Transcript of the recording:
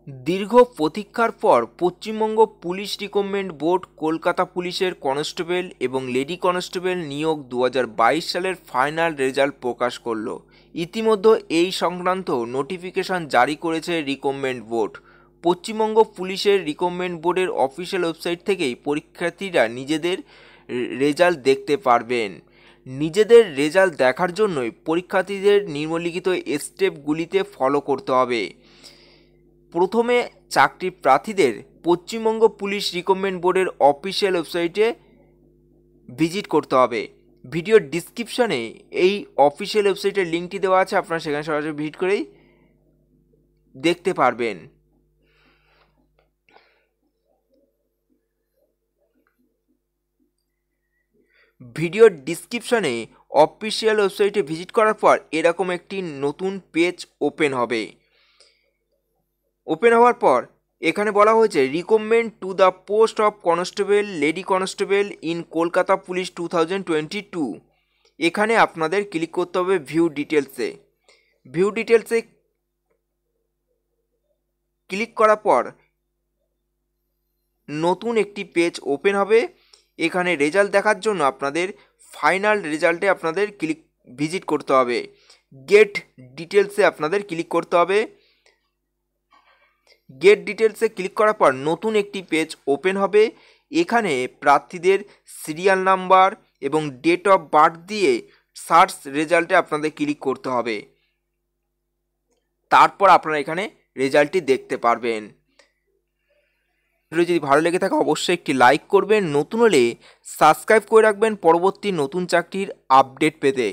দীর্ঘ প্রতীক্ষার পর Paschimbanga police recruitment board Kolkata পুলিশের কনস্টেবল এবং লেডি কনস্টেবল নিয়োগ 2022 সালের ফাইনাল রেজাল্ট প্রকাশ করল। ইতিমধ্যে এই সংক্রান্ত নোটিফিকেশন জারি করেছে রিক্রুটমেন্ট বোর্ড। পশ্চিমবঙ্গ পুলিশের রিক্রুটমেন্ট বোর্ডের অফিসিয়াল ওয়েবসাইট থেকেই পরীক্ষার্থীরা নিজেদের রেজাল্ট দেখতে পারবেন। নিজেদের রেজাল্ট দেখার জন্যই পরীক্ষার্থীদের নিম্নলিখিত স্টেপগুলিতে ফলো করতে হবে। প্রথমে চাকরি প্রার্থীদের পশ্চিমবঙ্গ পুলিশ রিক্রুটমেন্ট বোর্ডের অফিসিয়াল ওয়েবসাইটে ভিজিট করতে হবে। ভিডিওর ডিসক্রিপশানে এই অফিসিয়াল ওয়েবসাইটের লিঙ্কটি দেওয়া আছে, আপনারা সেখানে সরাসরি ভিজিট করেই দেখতে পারবেন। ভিডিওর ডিসক্রিপশানে অফিসিয়াল ওয়েবসাইটে ভিজিট করার পর এরকম একটি নতুন পেজ ওপেন হবে। ওপেন হওয়ার পর এখানে বলা হয়েছে recruitment to the post of constable lady constable in Kolkata police 2022। এখানে আপনাদের ক্লিক করতে হবে ভিউ ডিটেলসে। ভিউ ডিটেলসে ক্লিক করার পর নতুন একটি পেজ ওপেন হবে। এখানে রেজাল্ট দেখার জন্য আপনাদের ফাইনাল রেজাল্টে আপনাদের ভিজিট করতে হবে। গেট ডিটেলসে আপনাদের ক্লিক করতে হবে। গেট ডিটেলসে ক্লিক করার পর নতুন একটি পেজ ওপেন হবে। এখানে প্রার্থীদের সিরিয়াল নাম্বার এবং ডেট অফ বার্থ দিয়ে সার্চ রেজাল্টে আপনাদের ক্লিক করতে হবে। তারপর আপনারা এখানে রেজাল্টটি দেখতে পারবেন। যদি ভালো লেগে থাকে অবশ্যই একটি লাইক করবেন, নতুন হলে সাবস্ক্রাইব করে রাখবেন পরবর্তী নতুন চাকরির আপডেট পেতে।